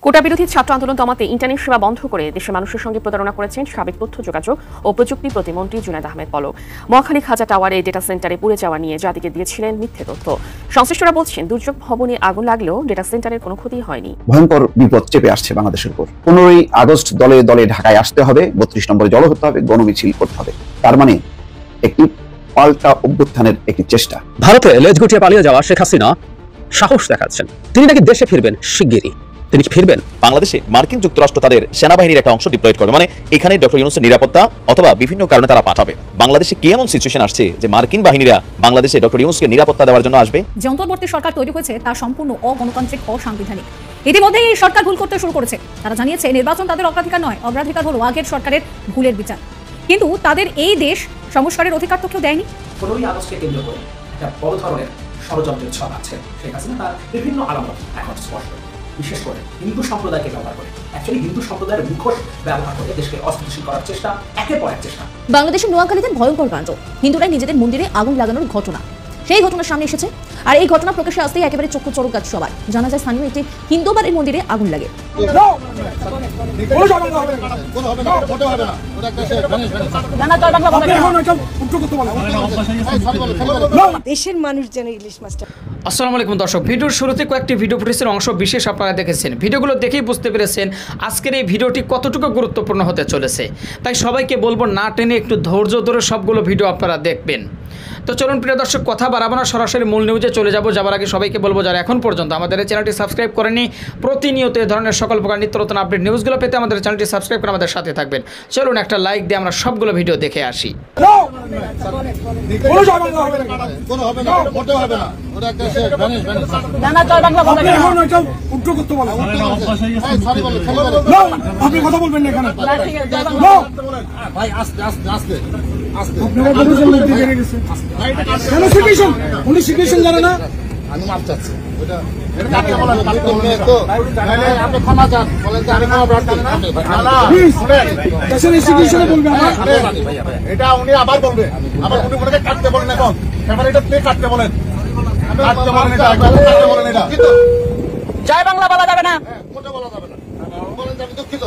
কোটা বিরোধী ছাত্র আন্দোলন দমাতে ইন্টারনেট সেবা বন্ধ করে দেশের মানুষের সঙ্গে প্রতারণা করেছেন সাবেক তথ্য যোগাযোগ ও প্রযুক্তি প্রতিমন্ত্রী জুনায়েদ আহমেদ পলক। মহাখালী খাজা টাওয়ারে ডেটা সেন্টারে পুড়ে যাওয়া নিয়ে জাতিকে দিয়েছিলেন মিথ্যে তথ্য। সংশ্লিষ্টরা বলছেন দুর্যোগ ভবনে আগুন লাগলেও ডেটা সেন্টারের কোনো ক্ষতি হয়নি। ভয়ঙ্কর বিপদ চেপে আসছে বাংলাদেশের উপর। 15ই আগস্ট দলে দলে ঢাকায় আসতে হবে, 32 নম্বরে জড়ো হতে হবে, গণমিছিল করতে হবে। তার মানে একটি পাল্টা অভ্যুত্থানের একটি চেষ্টা। ভারতে লেজ গুটিয়ে পালিয়ে যাওয়া শেখ হাসিনা সাহস দেখাচ্ছেন, তিনি নাকি দেশে ফিরবেন শিগগিরই। তিনি কি ফিরবেন? বাংলাদেশে মার্কিন যুক্তরাষ্ট্র তাদের সেনাবাহিনীর একটা অংশ ডিপ্লয়েড করবে, মানে এখানে ডক্টর ইউনূসের নিরাপত্তা অথবা বিভিন্ন কারণে তারা পাঠাবে। বাংলাদেশে কি এমন সিচুয়েশন আসছে যে মার্কিন বাহিনীরা বাংলাদেশে ডক্টর ইউনূসকে নিরাপত্তা দেওয়ার জন্য আসবে? যে অন্তর্বর্তী সরকার তৈরি হয়েছে তা সম্পূর্ণ অগণতান্ত্রিক, অসাংবিধানিক। ইতিমধ্যে এই সরকার ভুল করতে শুরু করেছে। তারা জানিয়েছে নির্বাচন তাদের অগ্রাধিকার নয়, অগ্রাধিকার হলো আগের সরকারের ভুলের বিচার। কিন্তু তাদের এই দেশ সংস্কারের অধিকার তো কেউ দেয়নি। 15ই আগস্টকে কেন্দ্র করে একটা বড় ধরনের ষড়যন্ত্রের ছক আছে। শেখ হাসিনা তার বিভিন্ন আলামত এখন স্পষ্ট, বিশেষ করে হিন্দু সম্প্রদায়কে ব্যবহার করে, অ্যাকচুয়ালি হিন্দু সম্প্রদায়ের মুখোশ ব্যবহার করে দেশকে অস্থিতিশীল করার চেষ্টা, একের পর এক চেষ্টা। বাংলাদেশের নোয়াখালীতে ভয়ঙ্কর কাণ্ড, হিন্দুরাই নিজেদের মন্দিরে আগুন লাগানোর ঘটনা। সেই ঘটনার সামনে এসেছে, আর এই ঘটনা প্রকাশ্যে আসতেই একেবারে চক্ষু চড়ক গাছ সবার। জানা যায় স্থানীয় একটি হিন্দু বাড়ির মন্দিরে আগুন লাগে। দেশের মানুষ যেন ইলিশ মাছটা। আসসালামু আলাইকুম দর্শক, ভিডিওর শুরুতে কয়েকটি ভিডিও ফুটেজের অংশ বিশেষ আপনারা দেখেছেন। ভিডিওগুলো দেখেই বুঝতে পেরেছেন আজকের এই ভিডিওটি কতটুকু গুরুত্বপূর্ণ হতে চলেছে। তাই সবাইকে বলবো না টেনে একটু ধৈর্য ধরে সবগুলো ভিডিও আপনারা দেখবেন। তো চলুন প্রিয় দর্শক, কথা বাড়াবো না, সরাসরি মূল নিউজে চলে যাব। যাবার আগে সবাইকে বলবো যারা এখন পর্যন্ত আমাদের এই চ্যানেলটি সাবস্ক্রাইব করেনি, প্রতিনিয়ত এই ধরনের সকল প্রকার নিত্য নতুন আপডেট নিউজগুলো পেতে আমাদের চ্যানেলটি সাবস্ক্রাইব করে আমাদের সাথে থাকবেন। চলুন একটা লাইক দিয়ে আমরা সবগুলো ভিডিও দেখে আসি। আমি মাপ চাচ্ছি, এটা উনি আবার বলবে, আবার উনি ওনাকে কাটতে বলেন, এখন এবার এটা প্লে কাটতে বলেন, কাটতে বলেন, এটা বলেন, এটা জয় বাংলা বলা যাবে না, কোটা বলা যাবে না, বলেন আমি দুঃখিত।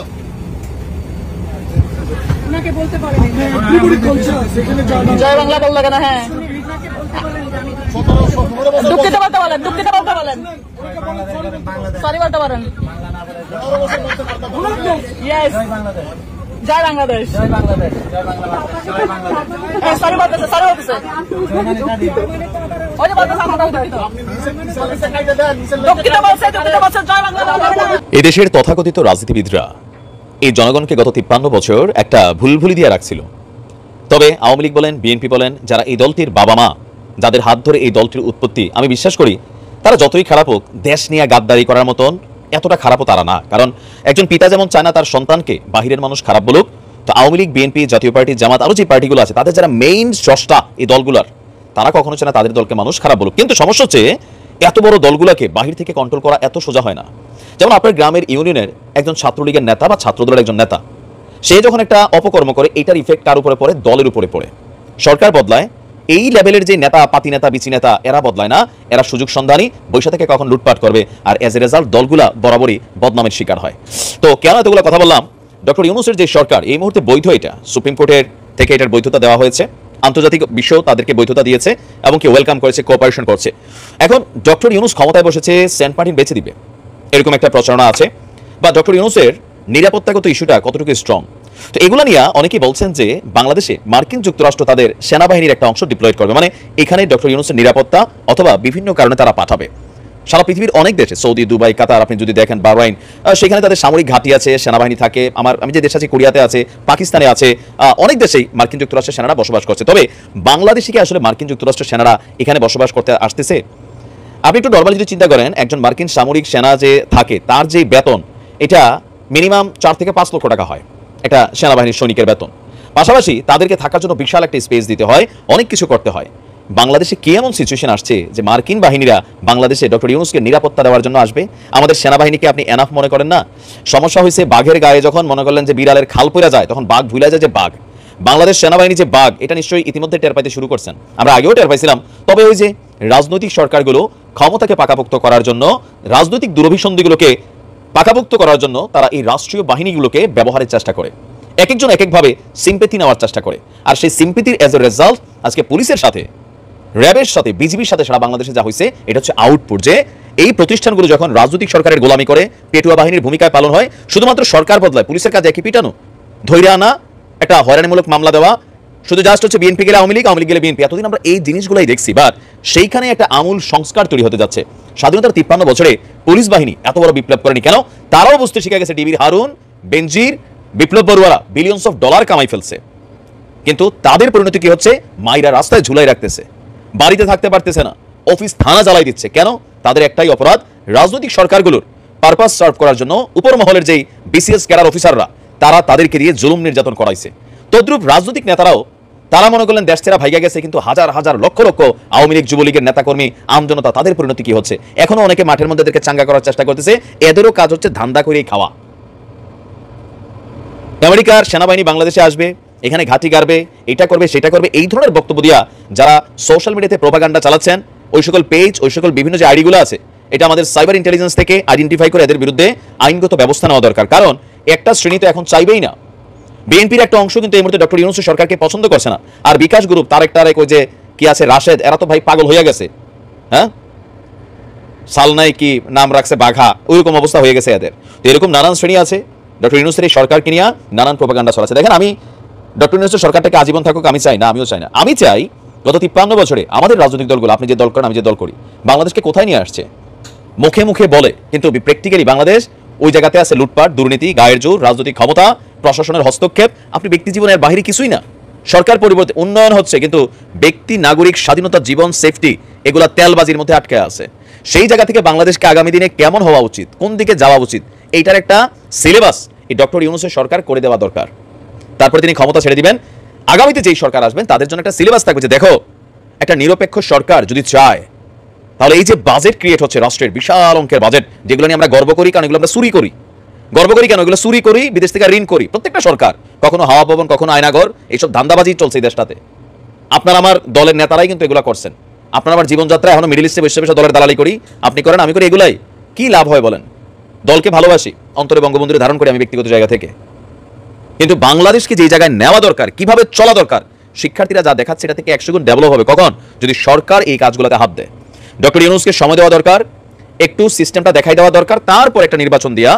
ওনাকে বলতে পারেন জয় বাংলা বললে কেন? হ্যাঁ, দুঃখিত বলতে বলেন, দুঃখিত বলতে বলেন, সরি বলতে পারেন। ইয়েস, জয় বাংলাদেশ, জয় বাংলাদেশ, জয় বাংলাদেশ। সরি বলতেছে, সরি বলতেছে, ওই যে বলতেছে আমরা দুঃখিত বলছে, দুঃখিত বলছে, জয় বাংলাদেশ। এই দেশের তথাকথিত রাজনীতিবিদরা এই জনগণকে গত 53 বছর একটা ভুলভুলি দিয়ে রাখছিল। তবে আওয়ামী লীগ বলেন, বিএনপি বলেন, যারা এই দলটির বাবা মা, যাদের হাত ধরে এই দলটির উৎপত্তি, আমি বিশ্বাস করি তারা যতই খারাপ হোক, দেশ নিয়ে গাদ্দারি করার মতন এতটা খারাপও তারা না। কারণ একজন পিতা যেমন চায় না তার সন্তানকে বাহিরের মানুষ খারাপ বলুক, তো আওয়ামী লীগ, বিএনপি, জাতীয় পার্টি, জামাত, আরও যে পার্টিগুলো আছে, তাদের যারা মেইন স্রষ্টা এই দলগুলোর, তারা কখনো চায় না তাদের দলকে মানুষ খারাপ বলুক। কিন্তু সমস্যা হচ্ছে এত বড় দলগুলোকে বাহির থেকে কন্ট্রোল করা এত সোজা হয় না। যেমন আপনার গ্রামের ইউনিয়নের একজন ছাত্রলীগের নেতা বা ছাত্রদলের একজন নেতা, সে যখন একটা অপকর্ম করে, এটার ইফেক্ট কার উপরে পড়ে? দলের উপরে পড়ে। সরকার বদলায়, এই লেভেলের যে নেতা, পাতি নেতা, বিচি নেতা, এরা বদলায় না, এরা সুযোগ সন্ধানী, বৈশা থেকে কখন লুটপাট করবে, আর এজ এ রেজাল্ট দলগুলা বরাবরই বদনামের শিকার হয়। তো কেন এতগুলো কথা বললাম? ডক্টর ইউনূসের যে সরকার এই মুহূর্তে বৈধ, এটা সুপ্রিম কোর্টের থেকে এটার বৈধতা দেওয়া হয়েছে, আন্তর্জাতিক বিশ্ব তাদেরকে বৈধতা দিয়েছে এবং কি ওয়েলকাম করেছে, কোঅপারেশন করছে। এখন ডক্টর ইউনূস ক্ষমতায় বসেছে, সেন্ট মার্টিন বেঁচে দিবে এরকম একটা প্রচারণা আছে, বা ডক্টর ইউনূসের নিরাপত্তাগত ইস্যুটা কতটুকু স্ট্রং। তো এগুলো নিয়ে অনেকেই বলছেন যে বাংলাদেশে মার্কিন যুক্তরাষ্ট্র তাদের সেনাবাহিনীর একটা অংশ ডিপ্লয়েড করবে, মানে এখানে ডক্টর ইউনূসের নিরাপত্তা অথবা বিভিন্ন কারণে তারা পাঠাবে। সারা পৃথিবীর অনেক দেশে, সৌদি, দুবাই, কাতার, আপনি যদি দেখেন বাহরাইন, সেখানে তাদের সামরিক ঘাঁটি আছে, সেনাবাহিনী থাকে। আমি যে দেশ আছে, কোরিয়াতে আছে, পাকিস্তানে আছে, অনেক দেশেই মার্কিন যুক্তরাষ্ট্রের সেনারা বসবাস করছে। তবে বাংলাদেশে কি আসলে মার্কিন যুক্তরাষ্ট্রের সেনারা এখানে বসবাস করতে আসতেছে? আপনি একটু নর্মালি যদি চিন্তা করেন, একজন মার্কিন সামরিক সেনা যে থাকে, তার যে বেতন, এটা মিনিমাম 4 থেকে 5 লক্ষ টাকা হয় একটা সেনাবাহিনীর সৈনিকের বেতন। পাশাপাশি তাদেরকে থাকার জন্য বিশাল একটা স্পেস দিতে হয়, অনেক কিছু করতে হয়। বাংলাদেশে কি এমন সিচুয়েশন আসছে যে মার্কিন বাহিনীরা বাংলাদেশে ডক্টর ইউনূসকে নিরাপত্তা দেওয়ার জন্য আসবে? আমাদের সেনাবাহিনীকে আপনি এনাফ মনে করেন না? সমস্যা হয়েছে বাঘের গায়ে, যখন মনে করলেন যে বিড়ালের খাল পড়ে যায়, তখন বাঘ ভুলে যায় যে বাঘ। বাংলাদেশ সেনাবাহিনী যে বাঘ, এটা নিশ্চয়ই ইতিমধ্যে টের পাইতে শুরু করছেন, আমরা আগেও টের পাইছিলাম। তবে ওই যে রাজনৈতিক সরকারগুলো ক্ষমতাকে পাকাপোক্ত করার জন্য রাজনৈতিক দুরভিসন্ধিগুলোকে পাকাপোক্ত করার জন্য তারা এই রাষ্ট্রীয় বাহিনীগুলোকে ব্যবহারের চেষ্টা করে, এক একজন এক একভাবে সিম্পেথি নেওয়ার চেষ্টা করে। আর সেই সিম্পেথির এজ এ রেজাল্ট আজকে পুলিশের সাথে, র্যাবের সাথে, বিজিবির সাথে সারা বাংলাদেশে যা হয়েছে, এটা হচ্ছে আউটপুট যে এই প্রতিষ্ঠানগুলো যখন রাজনৈতিক সরকারের গোলামি করে, পেটুয়া বাহিনীর ভূমিকায় পালন হয়, শুধুমাত্র সরকার বদলায়, পুলিশের কাজ একই, পিটানো, ধৈর্য আনা, একটা হয়রানিমূলক মামলা দেওয়া, শুধু জাস্ট হচ্ছে বিএনপি গেলে আওয়ামী লীগ, আওয়ামী লীগ গেলে বিএনপি। এতদিন আমরা এই জিনিসগুলাই দেখছি, বাট সেইখানে একটা আমূল সংস্কার তৈরি হতে যাচ্ছে। স্বাধীনতার 53 বছরে পুলিশ বাহিনী এত বড় বিপ্লব করেনি কেন? তারাও বুঝতে শিখে গেছে ডিবির হারুন, বেনজির, বিপ্লব বড়ুয়ারা বিলিয়নস অফ ডলার কামাই ফেলছে, কিন্তু তাদের পরিণতি কি হচ্ছে? মাইরা রাস্তায় ঝুলাই রাখতেছে, বাড়িতে থাকতে পারতেছে না, অফিস থানা জ্বালাই দিচ্ছে। কেন? তাদের একটাই অপরাধ, রাজনৈতিক সরকারগুলোর পারপাস সার্ভ করার জন্য উপর মহলের যেই বিসিএস ক্যাডার অফিসাররা, তারা তাদেরকে দিয়ে জুলুম নির্যাতন করাইছে। তদ্রুপ রাজনৈতিক নেতারাও, তারা মনে করলেন দেশ ছেড়া ভাইগা গেছে, কিন্তু হাজার হাজার লক্ষ লক্ষ আওয়ামী লীগ, যুবলীগের নেতাকর্মী, আমজনতা, তাদের পরিণতি কি হচ্ছে? এখনো অনেকে মাঠের মধ্যে এদেরকে চাঙ্গা করার চেষ্টা করতেছে। এদেরও কাজ হচ্ছে ধান্দা করেই খাওয়া। আমেরিকার সেনাবাহিনী বাংলাদেশে আসবে, এখানে ঘাঁটি গাড়বে, এটা করবে, সেটা করবে, এই ধরনের বক্তব্য দিয়া যারা সোশ্যাল মিডিয়াতে প্রোপাগান্ডা চালাচ্ছেন, ওই সকল পেজ, ওই সকল বিভিন্ন যে আইডিগুলো আছে, এটা আমাদের সাইবার ইন্টেলিজেন্স থেকে আইডেন্টিফাই করে এদের বিরুদ্ধে আইনগত ব্যবস্থা নেওয়া দরকার। কারণ একটা শ্রেণী তো এখন চাইবেই না। বিএনপির একটা অংশ কিন্তু এই মুহূর্তে ডক্টর ইউনূস সরকারকে পছন্দ করছে না। আর বিকাশ গ্রুপ, তারেক ওই যে কি আছে রাশেদ, এরা তো ভাই পাগল হয়ে গেছে। হ্যাঁ, সালনাই কি নাম রাখছে, বাঘা, ওইরকম অবস্থা হয়ে গেছে এদের। তো এরকম নানান শ্রেণী আছে ডক্টর ইউনূসের এই সরকারকে নিয়ে নানান প্রোপাগান্ডা চলাচ্ছে। দেখেন, আমি ডক্টর ইউনূসের সরকারটাকে আজীবন থাকুক আমি চাই না, আমিও চাই না। আমি চাই গত 53 বছরে আমাদের রাজনৈতিক দলগুলো, আপনি যে দল করেন, আমি যে দল করি, বাংলাদেশকে কোথায় নিয়ে আসছে? মুখে মুখে বলে, কিন্তু প্র্যাকটিক্যালি বাংলাদেশ ওই জায়গাতে আছে লুটপাট, দুর্নীতি, গায়ের জোর, রাজনৈতিক ক্ষমতা, প্রশাসনের হস্তক্ষেপ। আপনি ব্যক্তি জীবনের বাইরে কিছুই না। সরকার পরিবর্তে উন্নয়ন হচ্ছে, কিন্তু ব্যক্তি, নাগরিক স্বাধীনতা, জীবন, সেফটি, এগুলা তেলবাজির মধ্যে আটকে আছে। সেই জায়গা থেকে বাংলাদেশকে আগামী দিনে কেমন হওয়া উচিত, কোন দিকে যাওয়া উচিত, এইটার একটা সিলেবাস এই ডক্টর ইউনূসের সরকার করে দেওয়া দরকার। তারপরে তিনি ক্ষমতা ছেড়ে দিবেন, আগামীতে যেই সরকার আসবেন তাদের জন্য একটা সিলেবাস থাকবে যে দেখো, একটা নিরপেক্ষ সরকার যদি চায়, তাহলে এই যে বাজেট ক্রিয়েট হচ্ছে রাষ্ট্রের, বিশাল অঙ্কের বাজেট, যেগুলো নিয়ে আমরা গর্ব করি, কারণ এগুলো আমরা চুরি করি। গর্ব করি কেন? এগুলো চুরি করি, বিদেশ থেকে ঋণ করি। প্রত্যেকটা সরকার, কখনো হাওয়া ভবন, কখনো আয়নাঘর, এইসব ধান্দাবাজি চলছে এই দেশটাতে। আপনার আমার দলের নেতারাই কিন্তু এগুলো করছেন। আপনার আমার জীবনযাত্রা এখনো মিডল ইস্টে বসে বসে দলের দালালি করি, আপনি করেন, আমি করি, এগুলাই কি লাভ হয় বলেন? দলকে ভালোবাসি, অন্তরে বঙ্গবন্ধুরে ধারণ করি আমি ব্যক্তিগত জায়গা থেকে, কিন্তু বাংলাদেশকে যে জায়গায় নেওয়া দরকার, কিভাবে চলা দরকার, শিক্ষার্থীরা যা দেখাচ্ছে এটা থেকে 100 গুণ ডেভেলপ হবে। কখন? যদি সরকার এই কাজগুলোতে হাত দেয়। ডক্টর ইউনূসকে সময় দেওয়া দরকার, একটু সিস্টেমটা দেখাই দেওয়া দরকার, তারপর একটা নির্বাচন দিয়া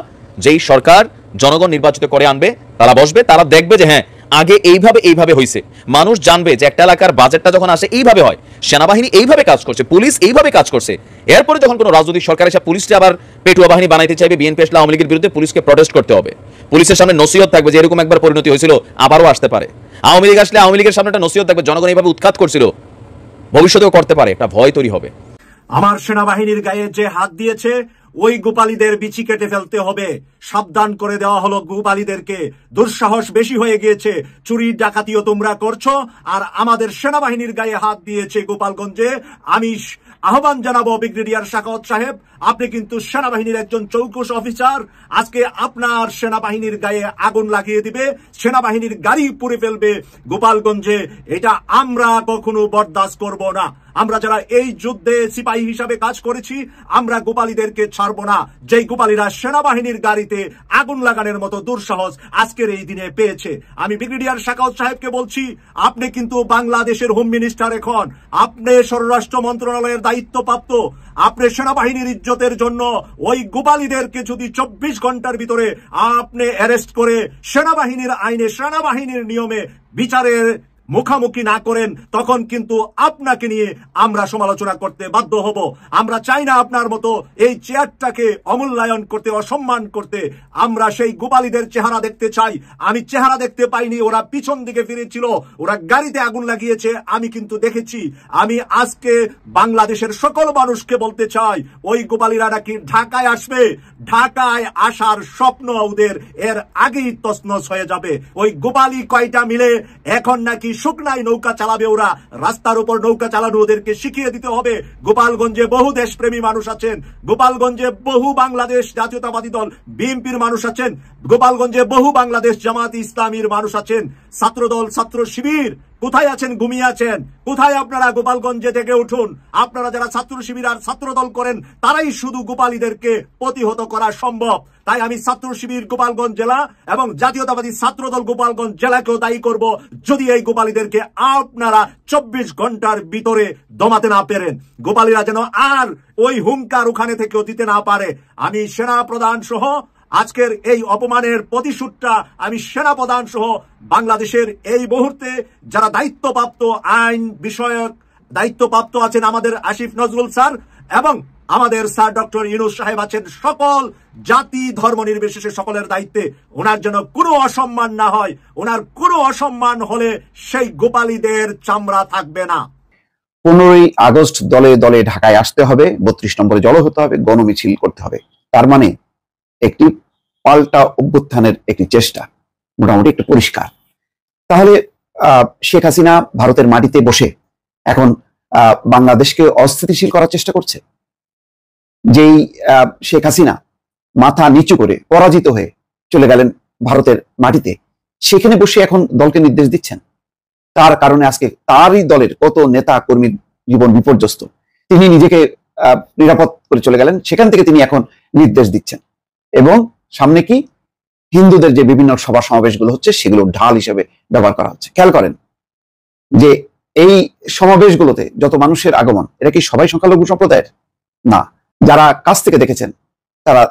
যেই সরকার জনগণ নির্বাচিত করে আনবে, তারা বসবে, তারা দেখবে যে হ্যাঁ আগে এইভাবে হয়েছে। মানুষ জানবে যে একটা এলাকার বাজেটটা যখন আসে এইভাবে হয়, সেনাবাহিনী এইভাবে কাজ করছে, পুলিশ এইভাবে কাজ করছে। এরপরে যখন কোনো রাজনৈতিক সরকার এসে পুলিশকে আবার পেটুয়া বাহিনী বানাইতে চাইবে, বিএনপি আসলে আওয়ামী লীগের বিরুদ্ধে, পুলিশকে প্রটেস্ট করতে হবে। পুলিশের সামনে নসিহত থাকবে যে এরকম একবার পরিণতি হয়েছিল, আবারও আসতে পারে। আওয়ামী লীগ আসলে আওয়ামী লীগের সামনে একটা নসিহত থাকবে, জনগণ এইভাবে উৎখাত করছিল, ভবিষ্যতেও করতে পারে, একটা ভয় তৈরি হবে। আমার সেনাবাহিনীর গায়ে যে হাত দিয়েছে, ওই গোপালীদের বিচি কেটে ফেলতে হবে। সাবধান করে দেওয়া হলো গোপালীদেরকে। দুঃসাহস বেশি হয়ে গিয়েছে, চুরি ডাকাতিও তোমরা করছো, আর আমাদের সেনাবাহিনীর গায়ে হাত দিয়েছে গোপালগঞ্জে। আমি আহ্বান জানাবো ব্রিগেডিয়ার সাখাওয়াত সাহেব, আপনি কিন্তু সেনাবাহিনীর একজন চৌকুশ অফিসার। আজকে আপনার সেনাবাহিনীর গায়ে আগুন লাগিয়ে দিবে, সেনাবাহিনীর গাড়ি পুড়ে ফেলবে গোপালগঞ্জে। এটা আমরা কখনো বরদাস্ত করব না। আমরা যারা এই যুদ্ধে সিপাহী হিসাবে কাজ করেছি, আমরা গোপালীদেরকে ছাড়বো না। যেই গোপালীরা সেনাবাহিনীর গাড়িতে আগুন লাগানোর মতো দুঃসাহস আজকের এই দিনে পেয়েছে, আমি ব্রিগেডিয়ার সাখাওয়াত সাহেবকে বলছি, আপনি কিন্তু বাংলাদেশের হোম মিনিস্টার, এখন আপনি স্বরাষ্ট্র মন্ত্রণালয়ের দায়িত্বপ্রাপ্ত। আপনি সেনাবাহিনীর ইজ্জতের জন্য ওই গোপালীদেরকে যদি 24 ঘন্টার ভিতরে আপনি অ্যারেস্ট করে সেনাবাহিনীর আইনে, সেনাবাহিনীর নিয়মে বিচারের মুখামুখি না করেন, তখন কিন্তু আপনাকে নিয়ে আমরা সমালোচনা করতে বাধ্য হব। আমরা চাই না আপনার মতো এই চেয়ারটাকে অমূল্যায়ন করতে, অসম্মান করতে। আমরা সেই গোপালীদের চেহারা দেখতে চাই। আমি চেহারা দেখতে পাইনি, ওরা পিছন দিকে ফিরেছিল, ওরা গাড়িতে আগুন লাগিয়েছে, আমি কিন্তু দেখেছি। আমি আজকে বাংলাদেশের সকল মানুষকে বলতে চাই, ওই গোপালীরা নাকি ঢাকায় আসবে, ঢাকায় আসার স্বপ্ন ওদের এর আগেই তছনছ হয়ে যাবে। ওই গোপালী কয়টা মিলে এখন নাকি শুকনায় নৌকা চালাবে, ওরা রাস্তার উপর নৌকা চালানো ওদেরকে শিখিয়ে দিতে হবে। গোপালগঞ্জে বহু দেশপ্রেমী মানুষ আছেন, গোপালগঞ্জে বহু বাংলাদেশ জাতীয়তাবাদী দল বিএনপির মানুষ আছেন, গোপালগঞ্জে বহু বাংলাদেশ জামাত ইসলামীর মানুষ আছেন। ছাত্রদল ছাত্র শিবির কোথায় আছেন? ঘুমিয়ে আছেন কোথায় আপনারা? গোপালগঞ্জে থেকে উঠুন। আপনারা যারা ছাত্র শিবির আর ছাত্রদল করেন তারাই শুধু গোপালীদেরকে প্রতিহত করা সম্ভব। তাই আমি ছাত্র শিবির গোপালগঞ্জ জেলা এবং জাতীয়তাবাদী ছাত্রদল গোপালগঞ্জ জেলাকেও দায়ী করব যদি এই গোপালীদেরকে আপনারা 24 ঘন্টার ভিতরে দমাতে না পারেন। গোপালীরা যেন আর ওই হুঙ্কার ওখানে থেকেও দিতে না পারে। আমি সেনা প্রধান সহ আজকের এই অপমানের প্রতিশোধটা আমি সেনা প্রধান সহ বাংলাদেশের এই মুহূর্তে যারা দায়িত্বপ্রাপ্ত আইন বিষয়ক দায়িত্বপ্রাপ্ত আছেন, আমাদের আসিফ নজরুল স্যার এবং আমাদের স্যার ডক্টর ইউনূস সাহেব আছেন, সকল জাতি ধর্ম নির্বিশেষে সকলের দায়িত্বে ওনার জন্য কোনো অসম্মান না হয়। ওনার কোনো অসম্মান হলে সেই গোপালীদের চামড়া থাকবে না। 15ই আগস্ট দলে দলে ঢাকায় আসতে হবে, 32 নম্বরে জড়ো হতে হবে, গণমিছিল করতে হবে। তার মানে একটি পাল্টা অভ্যুত্থানের একটি চেষ্টা মোটামুটি একটু পরিষ্কার। তাহলে শেখ হাসিনা ভারতের মাটিতে বসে এখন বাংলাদেশকে অস্থিতিশীল করার চেষ্টা করছে। যেই শেখ হাসিনা মাথা নিচু করে পরাজিত হয়ে চলে গেলেন ভারতের মাটিতে, সেখানে বসে এখন দলকে নির্দেশ দিচ্ছেন। তার কারণে আজকে তারই দলের কত নেতা কর্মীর জীবন বিপর্যস্ত। তিনি নিজেকে নিরাপদ করে চলে গেলেন, সেখান থেকে তিনি এখন নির্দেশ দিচ্ছেন। এবং সামনে কি হিন্দুদের যে বিভিন্ন সভা সমাবেশগুলো হচ্ছে সেগুলো ঢাল হিসেবে ব্যবহার করা হচ্ছে। খেয়াল করেন যে এই সমাবেশগুলোতে যত মানুষের আগমন, এরা কি সবাই সংখ্যালঘু সম্প্রদায়ের? না। যারা কাছ থেকে দেখেছেন তারা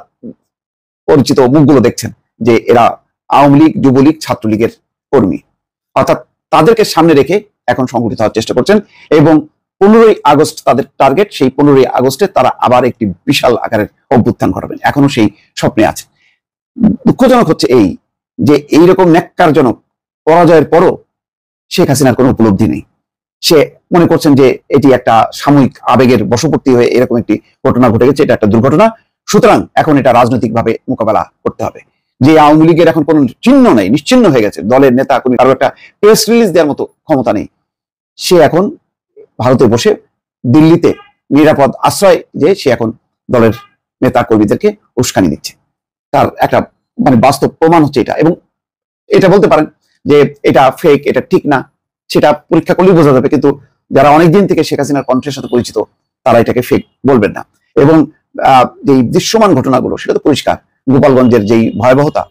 পরিচিত মুখগুলো দেখছেন যে এরা আওয়ামী লীগ, যুবলীগ, ছাত্রলীগের কর্মী। অর্থাৎ তাদেরকে সামনে রেখে এখন সংগঠিত হওয়ার চেষ্টা করছেন এবং 15ই আগস্ট তাদের টার্গেট। সেই 15ই আগস্টে তারা আবার একটি বিশাল আকারের অভ্যুত্থান ঘটাবেন, এখনো সেই স্বপ্নে আছে। দুঃখজনক হচ্ছে এই যে এইরকম ন্যাক্কারজনক পরাজয়ের পরও শেখ হাসিনার কোনো উপলব্ধি নেই। সে মনে করছেন যে এটি একটা সাময়িক আবেগের বশবর্তী হয়ে এরকম একটি ঘটনা ঘটে গেছে, এটা একটা দুর্ঘটনা। সুতরাং এখন এটা রাজনৈতিকভাবে মোকাবেলা করতে হবে। যে আওয়ামী লীগের এখন কোনো চিহ্ন নেই, নিশ্চিহ্ন হয়ে গেছে, দলের নেতা কর্মী কারো একটা প্রেস রিলিজ দেওয়ার মতো ক্ষমতা নেই, সে এখন ভারতে বসে দিল্লিতে নিরাপদ আশ্রয় যে সে এখন দলের নেতা কর্মীদেরকে উস্কানি দিচ্ছে। তার একটা মানে বাস্তব প্রমাণ হচ্ছে এটা। এবং এটা বলতে পারেন যে এটা ফেক, এটা ঠিক না, সেটা পরীক্ষা করলেই বোঝা যাবে। কিন্তু যারা অনেকদিন থেকে শেখ হাসিনার কণ্ঠের সাথে পরিচিত তারা এটাকে ফেক বলবেন না। এবং যে দৃশ্যমান ঘটনাগুলো সেটা তো পরিষ্কার। গোপালগঞ্জের যেই ভয়াবহতা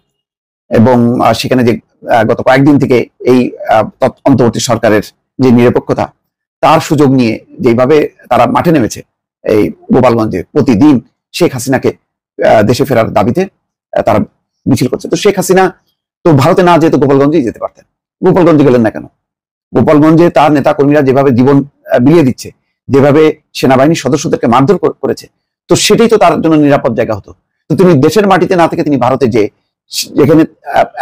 এবং সেখানে যে গত কয়েকদিন থেকে এই অন্তর্বর্তী সরকারের যে নিরপেক্ষতা, তার সুযোগ নিয়ে যেভাবে তারা মাঠে নেমেছে এই গোপালগঞ্জে, প্রতিদিন শেখ হাসিনাকে দেশে ফেরার দাবিতে তারা মিছিল করছে। তো শেখ হাসিনা তো ভারতে না যেতে গোপালগঞ্জেই যেতে পারতেন, গোপালগঞ্জে গেলেন না কেন? গোপালগঞ্জে তার নেতা কর্মীরা যেভাবে জীবন বিলিয়ে দিচ্ছে, যেভাবে সেনাবাহিনীর সদস্যদেরকে মারধর করেছে, তো সেটাই তো তার জন্য নিরাপদ জায়গা হতো। তো তিনি দেশের মাটিতে না থেকে তিনি ভারতে যে, যেখানে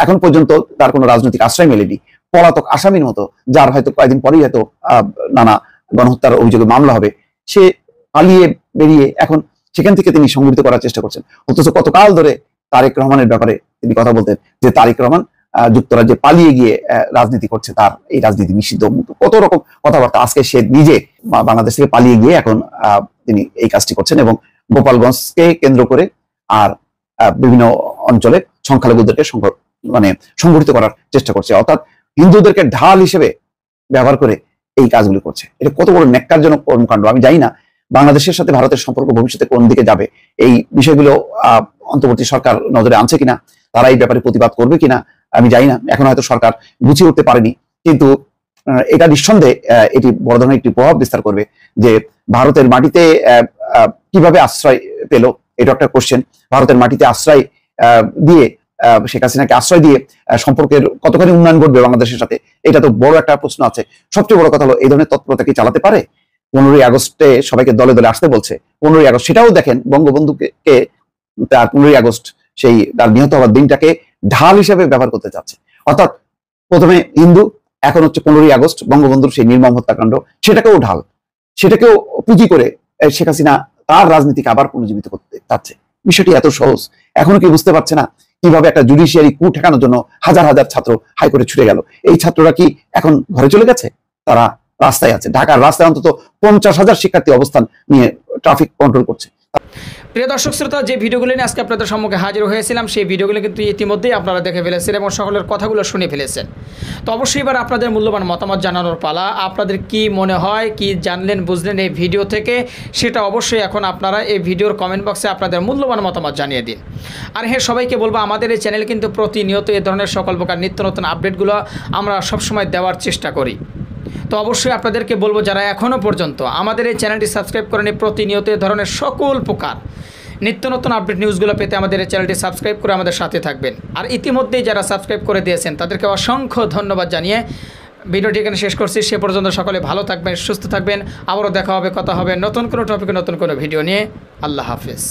এখন পর্যন্ত তার কোনো রাজনৈতিক আশ্রয় মেলেনি, পলাতক আসামির মতো, যার হয়তো কয়েকদিন পরেই হয়তো নানা গণহত্যার অভিযোগে মামলা হবে, সে পালিয়ে বেরিয়ে এখন সেখান থেকে তিনি সংগঠিত করার চেষ্টা করছেন। অথচ কতকাল ধরে তারেক রহমানের ব্যাপারে তিনি কথা বলতেন যে তারেক রহমান যুক্তরাজ্যে পালিয়ে গিয়ে রাজনীতি করছে, তার এই রাজনীতি নিষিদ্ধ, কত রকম কথাবার্তা। আজকে সে নিজে বাংলাদেশ থেকে পালিয়ে গিয়ে এখন তিনি এই কাজটি করছেন এবং গোপালগঞ্জকে কেন্দ্র করে আর বিভিন্ন অঞ্চলে সংখ্যালঘুদেরকে সংগঠিত করার চেষ্টা করছে। অর্থাৎ হিন্দুদেরকে ঢাল হিসেবে ব্যবহার করে এই কাজগুলি করছে। এটা কত বড় ন্যাক্কারজনক কর্মকাণ্ড। আমি জানি না বাংলাদেশের সাথে ভারতের সম্পর্ক ভবিষ্যতে কোন দিকে যাবে, এই বিষয়গুলো অন্তর্বর্তী সরকার নজরে আনছে কিনা, তারা এই ব্যাপারে প্রতিবাদ করবে কিনা আমি জানি না। এখন হয়তো সরকার গুছিয়ে উঠতে পারেনি, কিন্তু এটা নিঃসন্দেহে এটি বড় ধরনের একটি প্রভাব বিস্তার করবে যে ভারতের মাটিতে কিভাবে আশ্রয় পেল, এটা একটা কোশ্চেন। ভারতের মাটিতে আশ্রয় দিয়ে শেখ হাসিনাকে আশ্রয় দিয়ে সম্পর্কের কতখানি উন্নয়ন ঘটবে বাংলাদেশের সাথে, এটা তো বড় একটা প্রশ্ন আছে। সবচেয়ে বড় কথা হলো এই ধরনের তৎপরতা কি চালাতে পারে? 15ই আগস্টে সবাইকে দলে দলে আসতে বলছে। 15ই আগস্ট সেটাও দেখেন, বঙ্গবন্ধুকে তার 15ই আগস্ট সেই তার নিহত হওয়ার দিনটাকে ঢাল হিসেবে ব্যবহার করতে চাচ্ছে। অর্থাৎ প্রথমে হিন্দু, এখন হচ্ছে 15ই আগস্ট বঙ্গবন্ধুর সেই নির্মম হত্যাকাণ্ড, সেটাকেও ঢাল, সেটাকেও পুঁজি করে শেখ হাসিনা তার রাজনীতিকে আবার পুনর্জীবিত করতে চাচ্ছে। বিষয়টি এত সহজ, এখনো কি বুঝতে পারছে না কিভাবে একটা জুডিশিয়ারি কু ঠেকানোর জন্য হাজার হাজার ছাত্র হাইকোর্টে ছুটে গেল? এই ছাত্ররা কি এখন ঘরে চলে গেছে? তারা রাস্তায় আছে। ঢাকার রাস্তায় অন্তত 50,000 শিক্ষার্থী অবস্থান নিয়ে ট্রাফিক কন্ট্রোল করছে। প্রিয় দর্শক শ্রোতা, যে ভিডিওগুলো নিয়ে আজকে আপনাদের সম্মুখে হাজির হয়েছিলাম সেই ভিডিওগুলো কিন্তু ইতিমধ্যেই আপনারা দেখে ফেলেছেন এবং সকলের কথাগুলো শুনে ফেলেছেন। তো অবশ্যই এবার আপনাদের মূল্যবান মতামত জানানোর পালা। আপনাদের কি মনে হয়, কি জানলেন বুঝলেন এই ভিডিও থেকে, সেটা অবশ্যই এখন আপনারা এই ভিডিওর কমেন্ট বক্সে আপনাদের মূল্যবান মতামত জানিয়ে দিন। আর হ্যাঁ, সবাইকে বলবো আমাদের এই চ্যানেল কিন্তু প্রতিনিয়ত এই ধরনের সকল প্রকার নিত্য নতুন আপডেটগুলো আমরা সবসময় দেওয়ার চেষ্টা করি। তো অবশ্যই আপনাদেরকে বলবো যারা এখনও পর্যন্ত আমাদের এই চ্যানেলটি সাবস্ক্রাইব করেনি, প্রতিনিয়ত এই ধরনের সকল প্রকার নিত্য নতুন আপডেট নিউজগুলো পেতে আমাদের এই চ্যানেলটি সাবস্ক্রাইব করে আমাদের সাথে থাকবেন। আর ইতিমধ্যেই যারা সাবস্ক্রাইব করে দিয়েছেন তাদেরকে অসংখ্য ধন্যবাদ জানিয়ে ভিডিওটি এখানে শেষ করছি। সে পর্যন্ত সকলে ভালো থাকবেন, সুস্থ থাকবেন। আবারও দেখা হবে, কথা হবে নতুন কোনো টপিকে, নতুন কোনো ভিডিও নিয়ে। আল্লাহ হাফেজ।